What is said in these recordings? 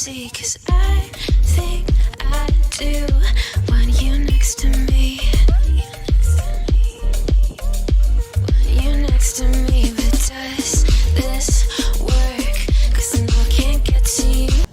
see, 'cause I think I do want you next to me. Want you next to me, but does this work? 'Cause I know I can't get to you.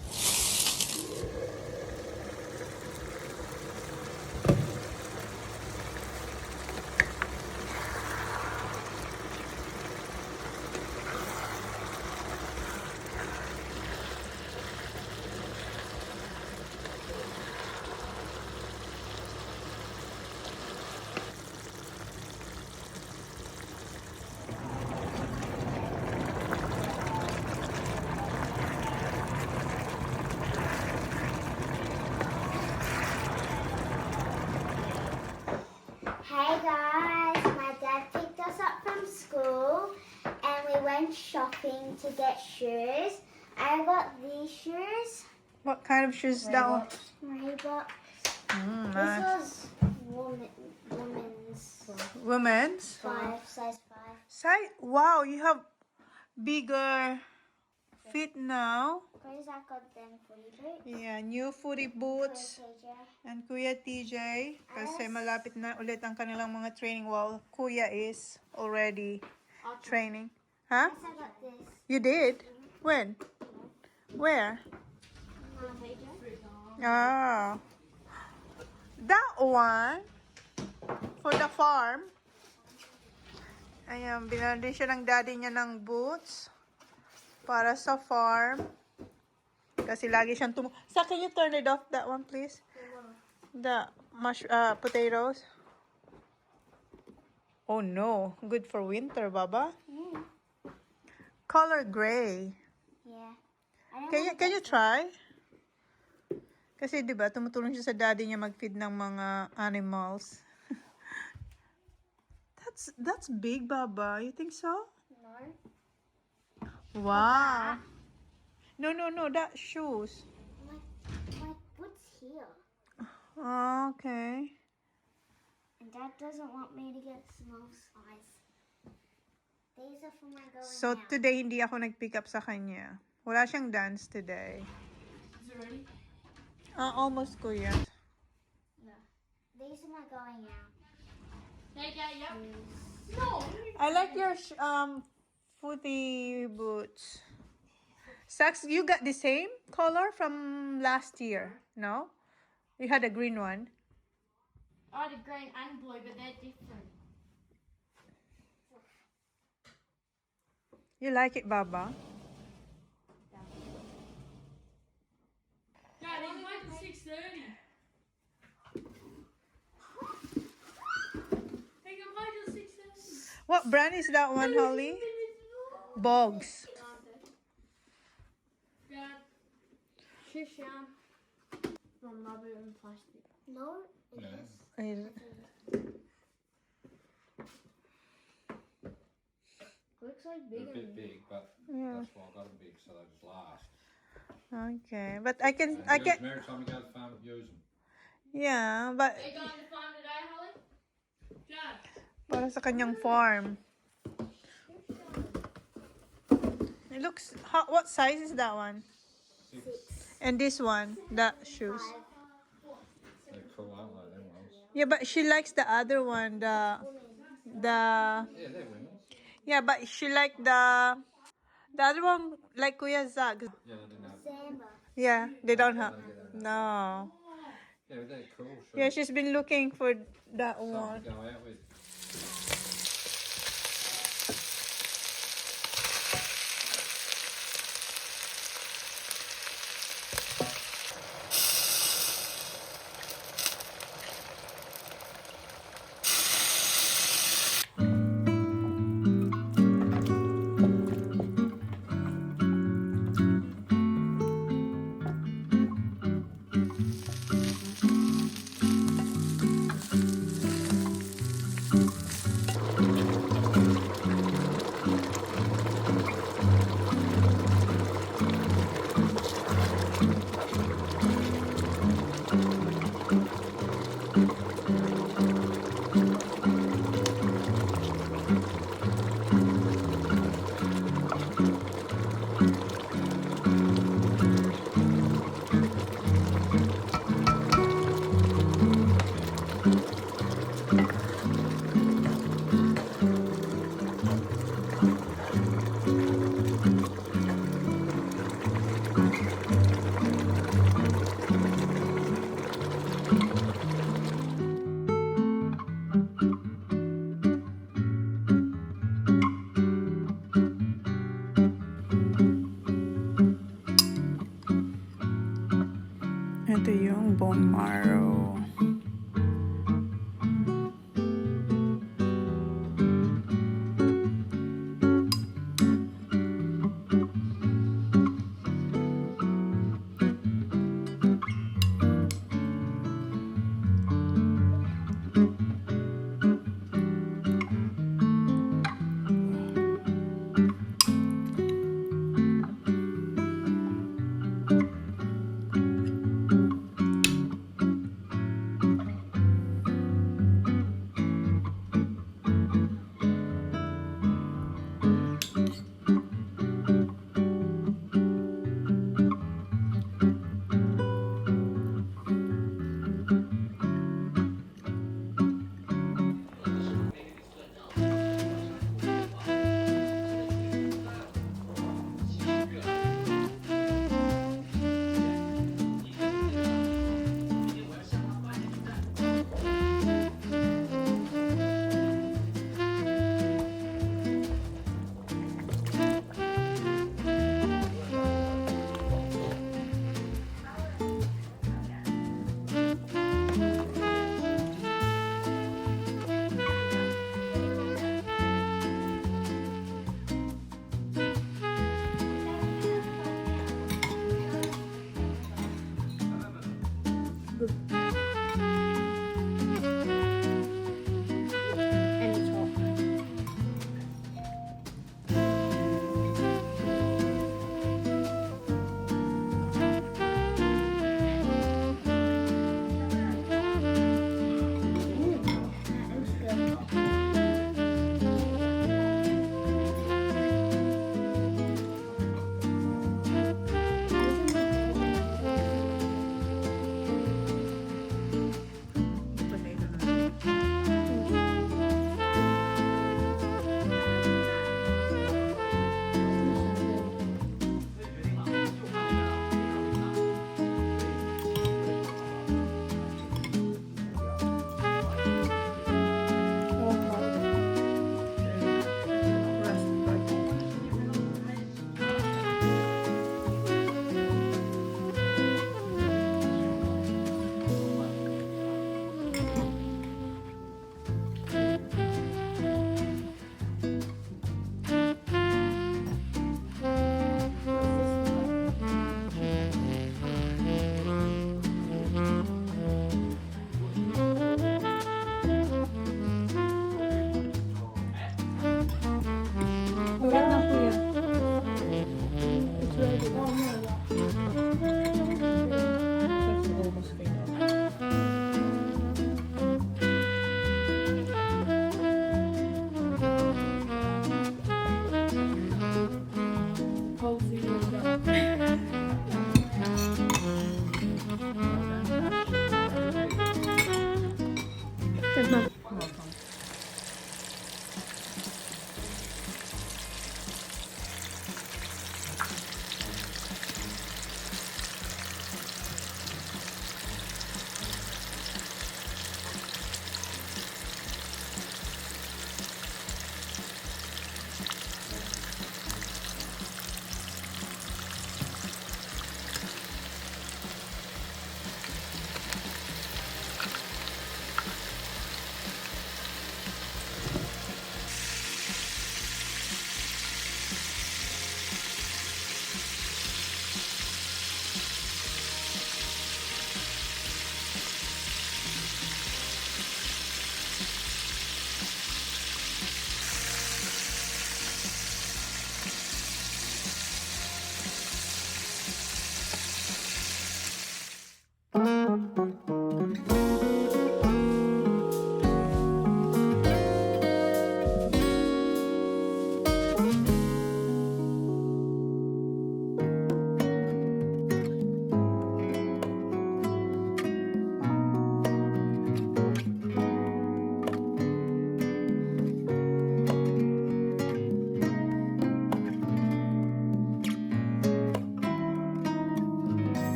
Hey guys, my dad picked us up from school and we went shopping to get shoes. I got these shoes, What kind of shoes is that one? Reebok. Nice. This was women's. Women's? Size 5. Size? Wow, you have bigger feet now. Because I got them footy boots. Yeah, new footy boots. And Kuya TJ, kasi malapit na ulit ang kanilang mga training while Kuya is already training. Huh? Yes, I got this. You did? When? Where? Ah. That one for the farm. Ayan, binili siya ng daddy niya ng boots para sa farm. Kasi lagi siyang Sa, can you turn it off, that one, please? The potatoes. Oh no, good for winter, Baba. Color gray. Yeah. Can you try? Kasi 'di ba, tumutulong siya sa daddy niya mag-feed ng mga animals. That's big, Baba. You think so? No. Wow. No, that shoes. My foot's here. Okay. And Dad doesn't want me to get small size. These are for my going So out. today hindi ako nag-pick up sa kanya. Wala siyang dance today. Is it ready? Almost, Kuya. Yeah. These are my going out. Yeah. No. I like your footy boots. Sax, you got the same color from last year, no? You had a green one. I had a green and blue, but they're different. You like it, Baba? Dad, it's like 6:30. Hey, come on till 6:30. What brand is that one, Holly? Bogs. Dad. Shush down. From rubber and plastic. No, it Yeah. is. Looks like They're bigger. a bit big, but Yeah. that's why I got them big, so they just last. Okay, but I can. Every time we go to the farm, use them. Yeah, but Are you going to the farm today, Holly? Dad. para sa kanyang farm. It looks. What size is that one? 6. And this one, the shoes. They're cool, aren't they? Them ones. Yeah, but she likes the other one. The. Yeah, they're women's. Yeah, but she like the other one, like Kuya Zag. Yeah, they didn't have. Samba. Yeah, they don't have. No. Yeah, but they're cool. So Yeah, she's been looking for that something one. to go out with. yung bone marrow. And it's hot.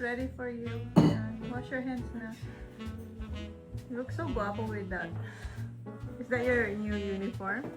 Ready for you. Yan. Wash your hands na. You look so guapo with that. Is that your new uniform?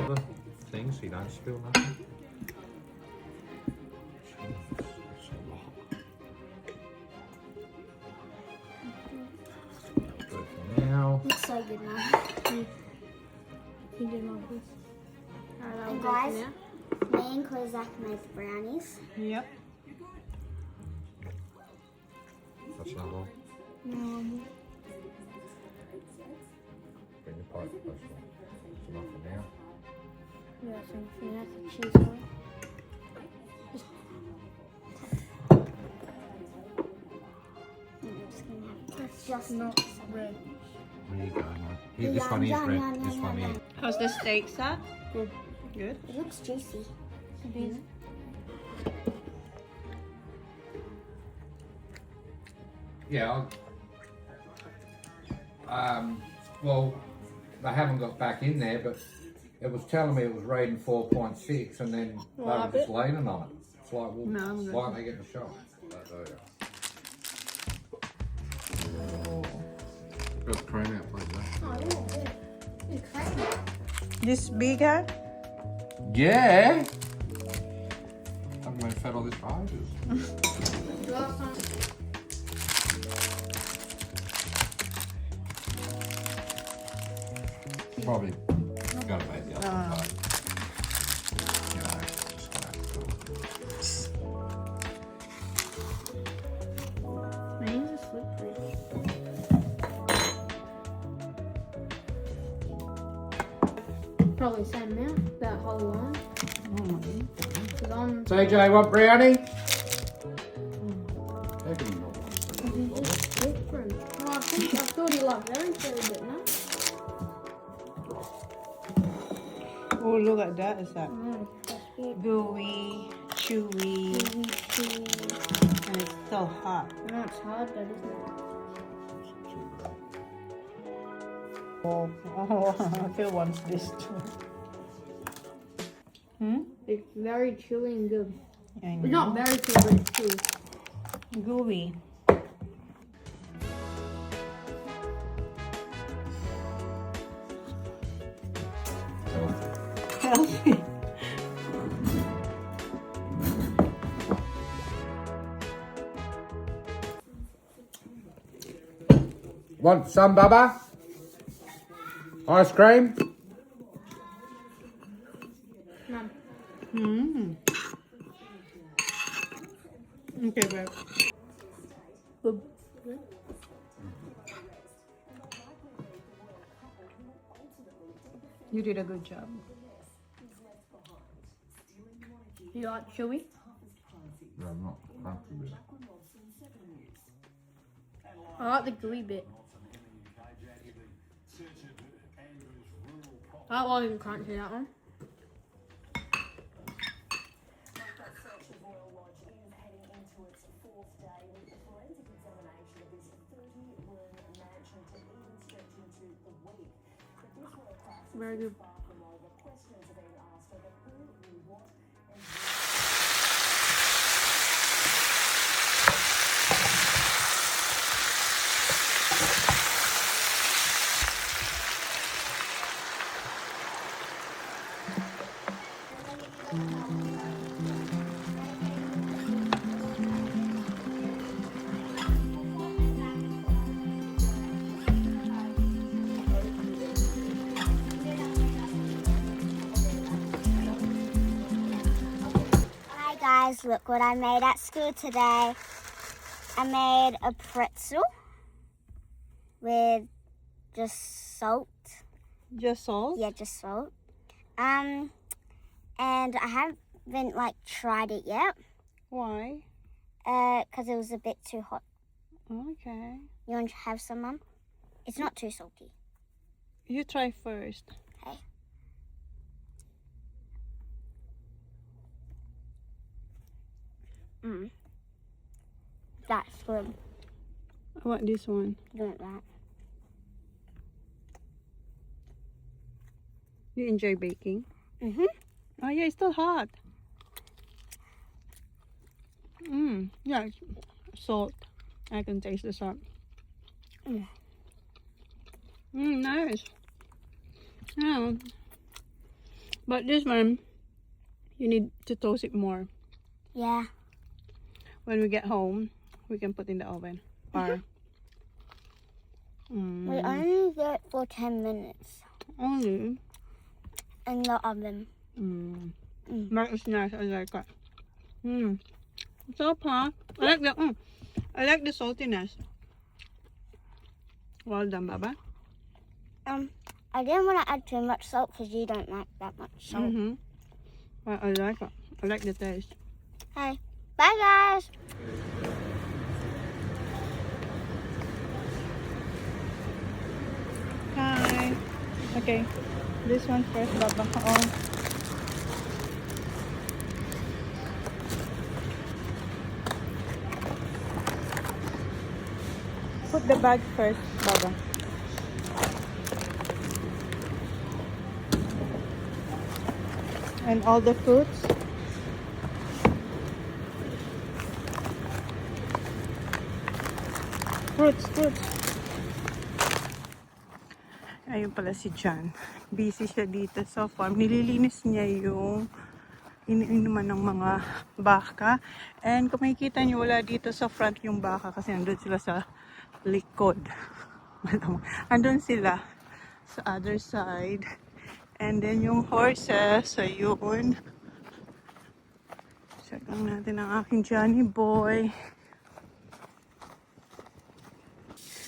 The thing so you don't spill nothing. It's a lot. Good for now. Looks so good, Mum. You did my piece. Alright, And that guys, was good me and Kozak made the brownies. Yep. That's not all. Bring your pipe close. It's enough for now. Yeah, so that's the cheese one. It's just Not red. There you go, mate. Here, this one is red. This one is. How's the steak, Zach? Good. Good. It looks juicy. Yeah. Well, they haven't got back in there, but it was telling me it was rating 4.6, and then they were just leaning on it. It's like, well, No, I'm why aren't they getting a shot? Got the cream out, please, Oh, yeah, good. It's crazy. This bigger? Yeah. Haven't been fed all this for ages. Last time. Probably got to make the other part. You know, just gonna have to Mine's a slippery. Probably the same amount, that whole line. Cause I'm TJ, want brownie? it's different. Oh, I thought you liked very but no. Oh, look at that. Is that That's good. gooey, chewy, and it's so hot. No, it's hard though, isn't it? Oh, Phil wants this too. Hmm? It's very chewy and good. I It's know. not very chewy, but it's chewy. Gooey. Healthy. Want some, Bubba? Ice cream? Mum. Mm. Okay, babe. Good. You did a good job. You like chewy? No, I'm not happy with it. I like the gooey bit. I like the crunchy, that one. Very good. Hi guys, look what I made at school today. I made a pretzel with just salt. Just salt? Yeah, just salt. And I haven't like tried it yet. Why? Because it was a bit too hot. Okay. You want to have some, Mum? It's not too salty. You try first. Okay. That's good. I want this one. You want that? You enjoy baking? Oh yeah, it's still hot. Yeah, it's salt. I can taste the salt. Nice. Yeah. But this one, you need to toast it more. Yeah. When we get home, we can put in the oven. Or We only do it for 10 minutes only. in the oven. But it's nice. I like it. So hot. I like the I like the saltiness. Well done, Baba. I didn't want to add too much salt because you don't like that much salt. I like it. I like the taste. Hey, bye guys. Hi. Okay. This one first, Baba. Oh. Put the bag first, Baba. And all the fruits. Fruits. Ayun pala si John. Busy siya dito sa farm. Nililinis niya yung iniinuman ng mga baka. And kung makikita niyo, wala dito sa front yung baka kasi nandun sila sa likod. Andun sila sa other side. And then yung horses, ayun. Check lang natin ang aking Johnny boy.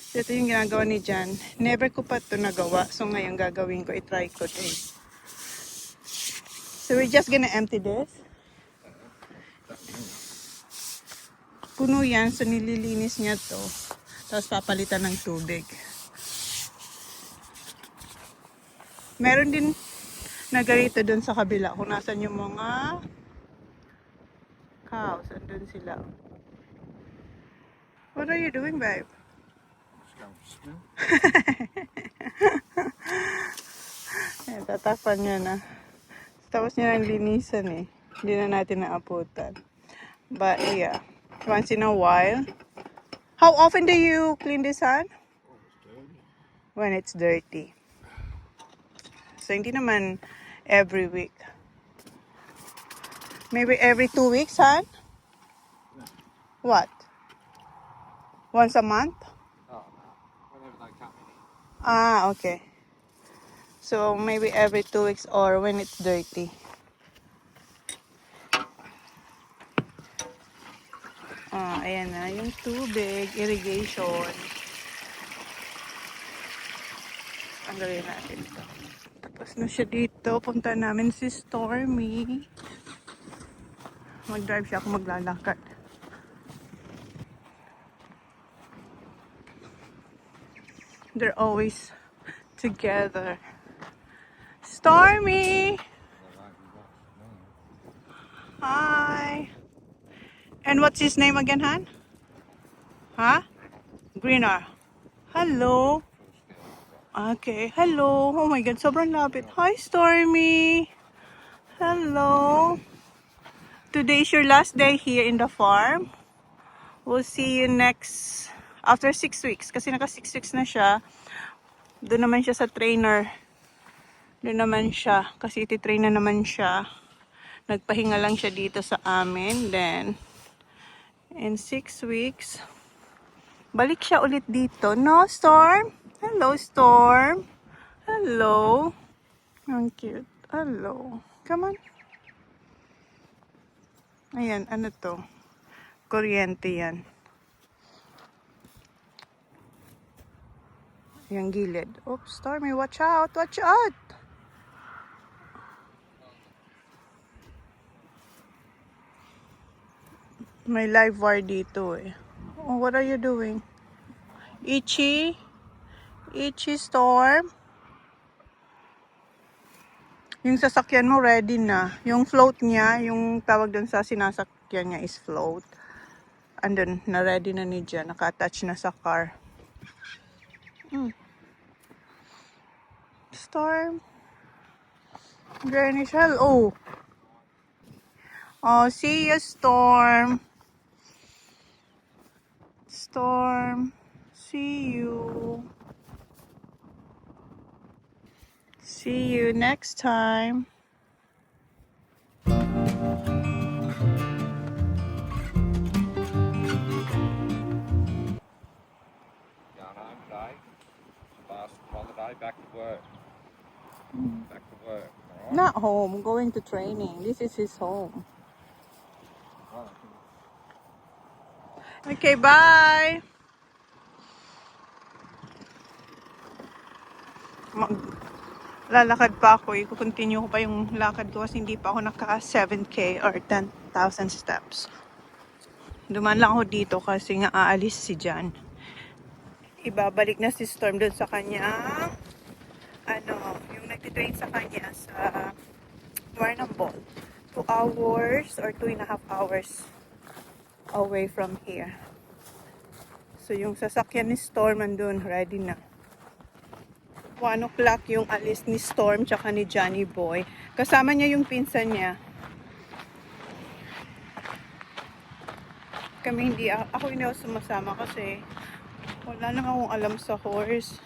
So, ito yung ginagawa ni John. Never ko pa ito nagawa. So ngayon gagawin ko. I-try ko ito. So we're just gonna empty this. Puno yan. So nililinis niya to. Tapos papalitan ng tubig. Meron din na ganito dun sa kabila. Kung nasan yung mga cows. Andun sila. What are you doing, babe? Ayan, tatakpan niya na. Tapos niya nang linisan eh. Hindi na natin naaputan. But yeah, once in a while. How often do you clean this, son? When it's dirty. So hindi naman every week. Maybe every 2 weeks, son? What? Once a month? Ah, okay. So, maybe every 2 weeks or when it's dirty. Ah, ayan na. Yung tubig, irrigation. Tanggalin natin ito. Tapos na siya dito. Punta namin si Stormy. Mag-drive siya, ako maglalakad. They're always together. Stormy! Hi! And what's his name again, Han? Huh? Greener. Hello. Okay, hello. Oh my God, sobrang lapit. Hi, Stormy. Hello. Today's your last day here in the farm. We'll see you next, after 6 weeks. Kasi naka 6 weeks na siya. Doon naman siya sa trainer. Doon naman siya. Kasi iti-train na naman siya. Nagpahinga lang siya dito sa amin. Then, in 6 weeks, balik siya ulit dito. No, Storm? Hello, Storm. Hello. Ang cute. Hello. Come on. Ayan, ano to? Kuryente yan. Yung gilid. Oops, Stormy, watch out! Watch out! May live wire dito eh. Oh, what are you doing? Itchy? Itchy, Storm? Yung sasakyan mo ready na. Yung float niya, yung tawag dun sa sinasakyan niya is float. Andun, na ready na ni Jan. Naka-attach na sa car. Storm. Granny Shell. Oh. Oh, see you, Storm. Storm. See you. See you next time. Going home today. Last holiday, back to work. Back to work. All right. Not home, going to training. This is his home. Well, Okay, bye. Lalakad pa ako. I-continue ko pa yung lakad ko kasi hindi pa ako naka 7K or 10,000 steps. Duman lang ako dito kasi nga aalis si Jan. Ibabalik na si Storm doon sa kanya. Yung nagtitrain sa kanya sa Warnambol. 2 hours or 2.5 hours away from here. So yung sasakyan ni Storm andun, ready na. 1 o'clock yung alis ni Storm tsaka ni Johnny Boy. Kasama niya yung pinsan niya. Ako hindi ako sumasama kasi wala na akong alam sa horse.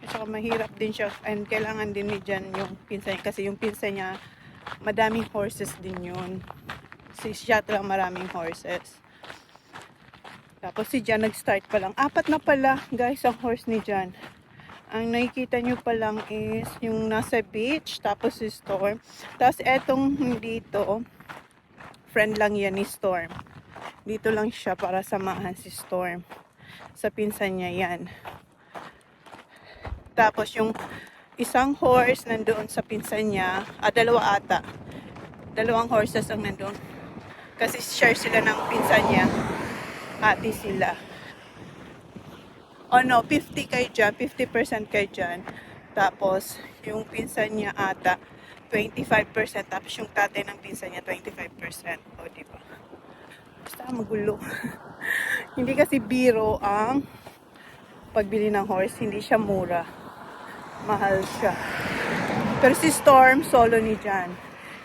At saka mahirap din siya and kailangan din ni Jan yung pinsan niya. Kasi yung pinsan niya, madaming horses din yun. Si siya lang maraming horses. Tapos si Jan nag-start pa lang. 4 na pala guys ang horse ni Jan. Ang nakikita nyo pa lang is yung nasa beach, tapos si Storm. Tapos etong dito, friend lang yan ni Storm. Dito lang siya para samahan si Storm. Sa pinsan niya yan. Tapos yung isang horse nandoon sa pinsan niya, dalawa ata. 2 horses ang nandoon. Kasi share sila ng pinsan niya. Ate sila. Oh no, 50 kay Jan, 50% kay Jan. Tapos, yung pinsan niya ata, 25%. Tapos yung tatay ng pinsan niya, 25%. O, diba? Basta magulo. Hindi kasi biro ang pagbili ng horse. Hindi siya mura. Mahal siya. Pero si Storm, solo ni Jan.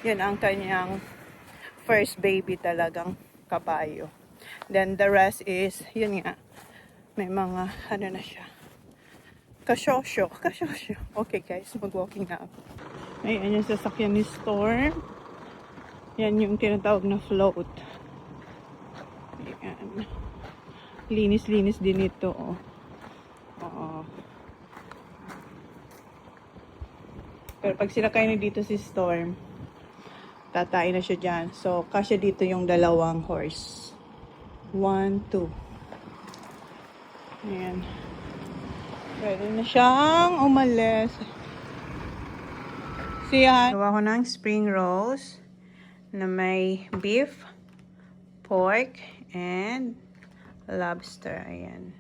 Yan ang kanyang first baby talagang kabayo. Then the rest is, yun nga, may mga, na siya. Kasyosyo. Okay guys, mag-walking na ako. Ayan yung sasakyan ni Storm. Yan yung tinatawag na float. Ayan. Linis din ito, oh. Oo. Pero pag sinakay na dito si Storm, tatay na siya dyan. So, kasya dito yung 2 horse. 1, 2. Ayan. Ready na siyang umalis. Siya. Gawa ko ng spring rolls na may beef, pork, and lobster. Ayan.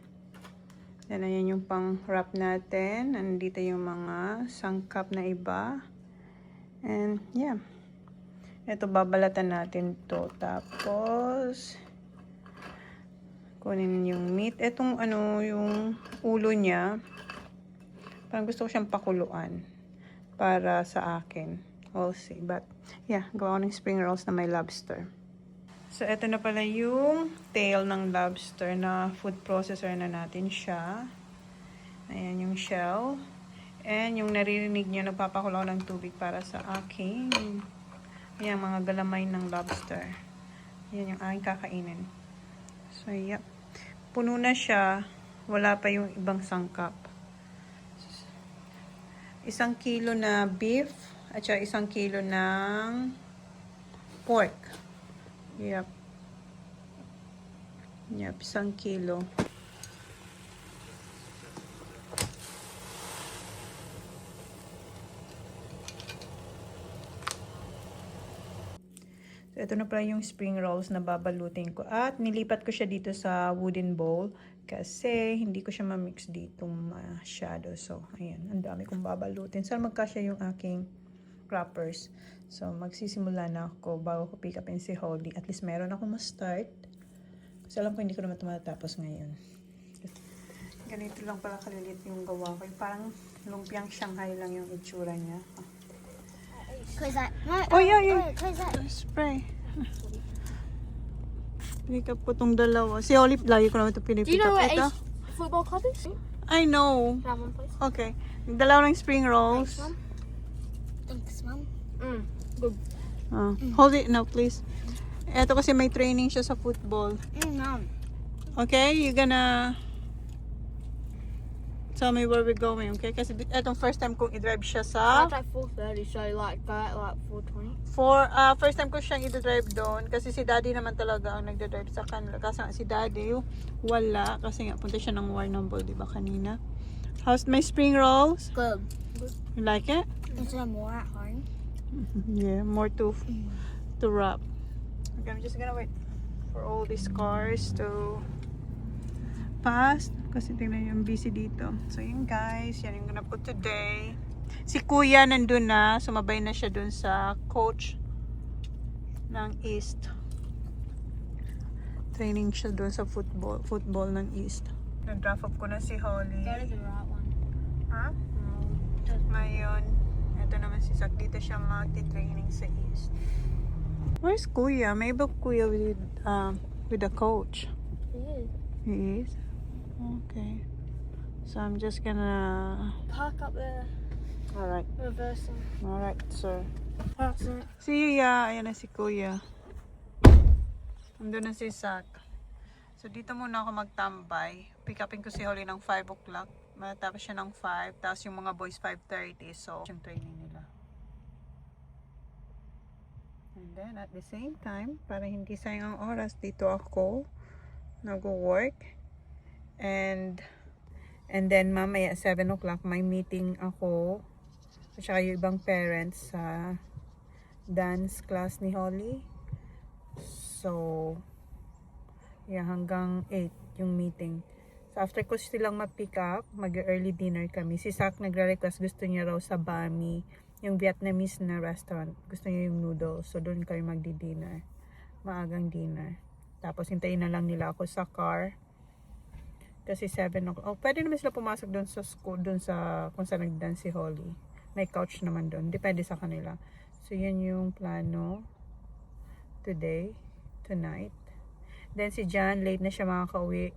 Then, ayan yung pang-wrap natin. Nandito yung mga sangkap na iba. And, yeah. Ito, babalatan natin to. Tapos, kunin yung meat. Etong yung ulo niya, parang gusto ko siyang pakuluan para sa akin. We'll see. But, yeah, gawa ko ng spring rolls na may lobster. So, eto na pala yung tail ng lobster na food processor na natin siya. Ayan yung shell. And yung naririnig niyo, nagpapakulaw ng tubig para sa aking ayan, mga galamay ng lobster. Ayan yung aking kakainin. So, yep. Puno na siya. Wala pa yung ibang sangkap. 1 kilo na beef at saka 1 kilo ng pork. Yep. Yep, 1 kilo. So, ito na pala yung spring rolls na babalutin ko. At nilipat ko siya dito sa wooden bowl kasi hindi ko siya ma-mix dito masyado. So, ayan. Ang dami kong babalutin. Sana magkasya yung aking wrappers. So, magsisimula na ako bago ko pick upin si Holly. At least meron ako ma-start. Kasi alam ko hindi ko naman tumatapos ngayon. Ganito lang pala kalilit yung gawa ko. Parang lumpiang Shanghai lang yung itsura niya. Cause that. No, Oh, yeah. Cause that. Spray. Pick up ko tong dalawa. Si Olive, lagi ko naman ito Do you pinipick know up. where Ito. Ace football club is? I know. That one, please. Okay. Dalawa ng spring rolls. Thanks, Mom. Good. Hold it now, please. Ito kasi may training siya sa football. Mom. Okay? You gonna tell me where we're going, okay? Kasi etong first time kong i-drive siya sa... It's like 4:30, so like go at like 4:20. First time ko siyang i-drive doon kasi si Daddy naman talaga ang nagda-drive sa kanila. Kasi nga si Daddy wala kasi nga punta siya ng Warrnambool, di ba kanina? How's my spring rolls? Good. You like it? Is there more at home? Yeah, more to wrap. Okay, I'm just gonna wait for all these cars to pass kasi tingnan yung busy dito. So yun guys, yan yung gonna put today. Si Kuya nandun na, sumabay na siya dun sa coach ng East. Training siya dun sa football ng East. Nag-draft up ko na si Holly. Go to the right one. Ha? Ngayon, ito naman si Zach. Dito siya magti-training sa East. Where's Kuya? Maybe Kuya with the coach. Yeah. He is? Okay. So I'm just gonna... Park up there. Alright. Reversing. Alright, sir. That's it. See ya. Ayan na si Kuya. Nandun na si Zach. So dito muna ako magtambay. Pick upin ko si Holly ng 5 o'clock. Matapos siya ng 5. Tapos yung mga boys 5:30. So yung training nila. And then at the same time, para hindi sayang ang oras, dito ako nag-work. And then mamaya 7 o'clock may meeting ako at saka yung ibang parents sa dance class ni Holly. So yeah, hanggang 8 yung meeting. So after ko silang ma-pick up, mag-early dinner kami. Si Zach nagre-request, gusto niya raw sa Bami, yung Vietnamese na restaurant. Gusto niya yung noodles. So doon kayo magdi-dinner. Maagang dinner. Tapos hintayin na lang nila ako sa car. Kasi 7 o'clock. Oh, pwede naman sila pumasok doon sa school, doon sa kung saan nag-dance si Holly. May couch naman doon. Depende sa kanila. So yan yung plano today, tonight. Then si John, late na siya makakauwi.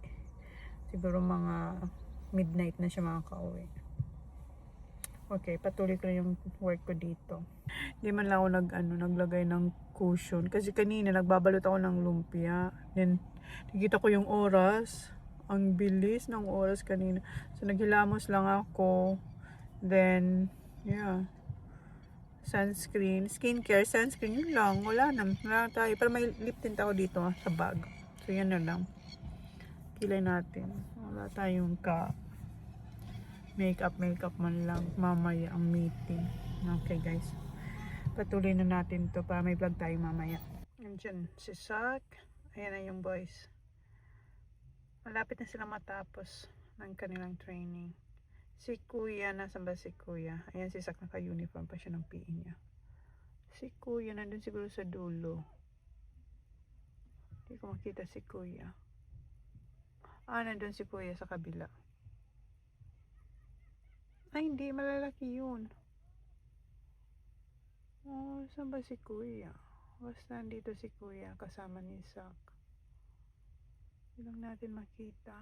Siguro mga midnight na siya makakauwi. Okay, patuloy ko na yung work ko dito. Hindi man lang ako naglagay ng cushion. Kasi kanina nagbabalot ako ng lumpia. Then nakita ko yung oras. Ang bilis ng oras kanina. So naghilamos lang ako. Then, yeah. Sunscreen. Skincare, sunscreen. Yun lang. Wala tayo. Pero may lip tint ako dito sa bag. So yan na lang. Kilay natin. Wala tayong makeup man lang. Mamaya ang meeting. Okay guys. Patuloy na natin to para may vlog tayo mamaya. Nandiyan si Zach. Ayan na yung boys. Malapit na sila matapos ng kanilang training. Si Kuya, nasan ba si Kuya? Ayan si Zach, naka-uniform pa siya ng PE niya. Si Kuya, nandun siguro sa dulo. Hindi ko makita si Kuya. Nandun si Kuya sa kabila. Ay, hindi, malalaki yun. Oh, saan ba si Kuya? Basta nandito si Kuya, kasama ni Zach. Hindi lang natin makita.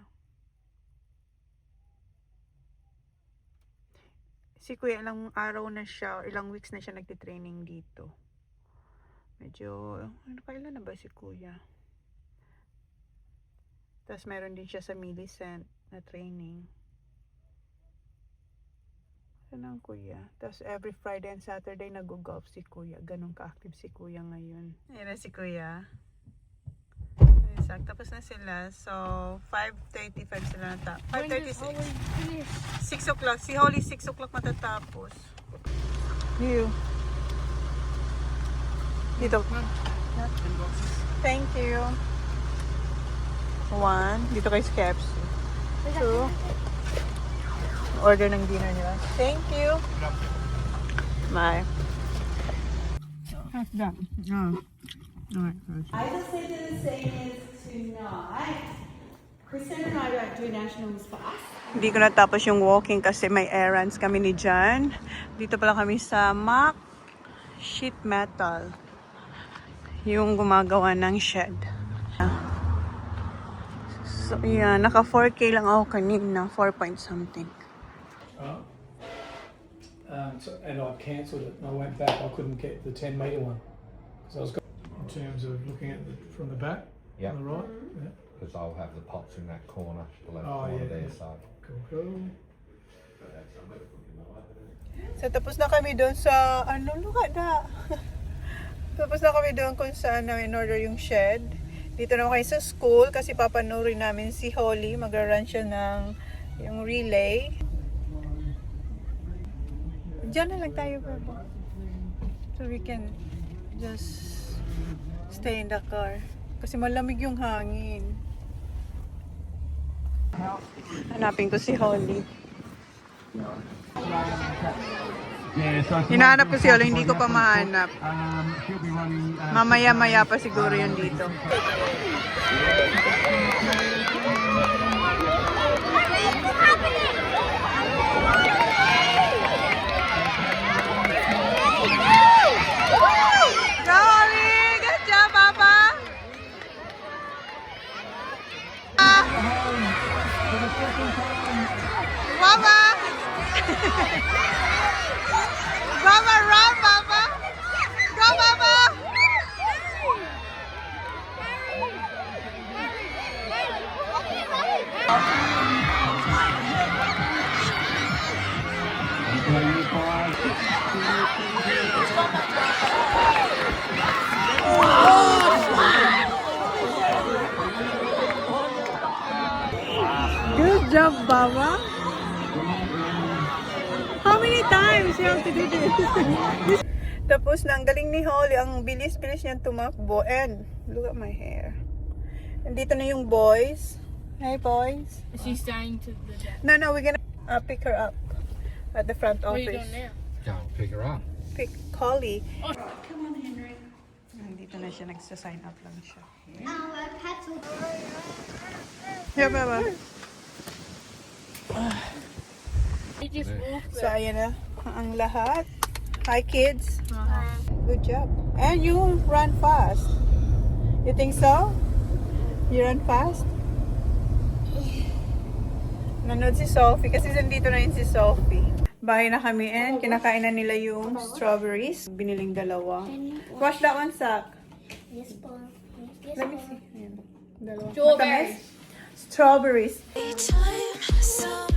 Si Kuya, ilang araw na siya, or ilang weeks na siya nagtitraining dito. Medyo, kailan na ba si Kuya? Tapos meron din siya sa Millicent na training. Saan ang Kuya? Tapos every Friday and Saturday nag-golf si Kuya. Ganun ka-active si Kuya ngayon. Ayan na si Kuya. Exact. Tapos na sila. So, 5:35 sila na 5:36. 6 o'clock. Si Holly 6 o'clock matatapos. You. Dito. Thank you. 1. Dito kay Skeps. 2. Order ng dinner nila. Thank you. Bye. How's that? Alright. I decided to say is tonight. Kristen and I don't do nationals for us. Hindi ko natapos yung walking kasi may errands kami ni Jan. Dito pala kami sa Mac. sheet metal. Yung gumagawa ng shed. So, yeah, naka 4K lang ako kanina. 4 point something. And I cancelled it and I went back. I couldn't get the 10 metre one. So I was in terms of looking at from the back, Yeah. on the right. Yeah. Because I'll have the pots in that corner, the left Oh, corner yeah, there, yeah. so. Cool. So, tapos na kami doon sa, ano, luka na. Tapos na kami doon kung saan namin order yung shed. Dito naman kayo sa school kasi papanurin namin si Holly. Mag-run siya ng yung relay. Diyan na lang tayo, Bebo. So we can just stay in the car. Kasi malamig yung hangin. Hanapin ko si Holly. Hinahanap ko si Holly, hindi ko pa mahanap. Mamaya-maya pa siguro yun dito. Good job, Papa! Papa! Papa, run, Papa! Go, Papa! Good job, Baba. How many times you have to do this? Tapos na, ang galing ni Holly. Ang bilis-bilis niyang tumakbo. And, look at my hair. Nandito na yung boys. Hey, boys. Is she staying to the deck? No, we're gonna pick her up at the front What are you office. doing now? Go and pick her up. Pick Holly. Oh, come on, Henry. Nandito na siya, nagsa-sign up lang siya. Our pets will Yeah, Baba. You just walked So, ayan na ang lahat. Hi, kids. Uh-huh. Good job. And you run fast. You think so? You run fast? Nanood si Sophie kasi nandito na yun si Sophie. Bahay na kami and kinakain na nila yung strawberries. Biniling dalawa. Wash that one, Sak. Yes, Paul. Yes, Let me see. Ayan. Dalawa. Strawberries. Matamis? Strawberries. Time, some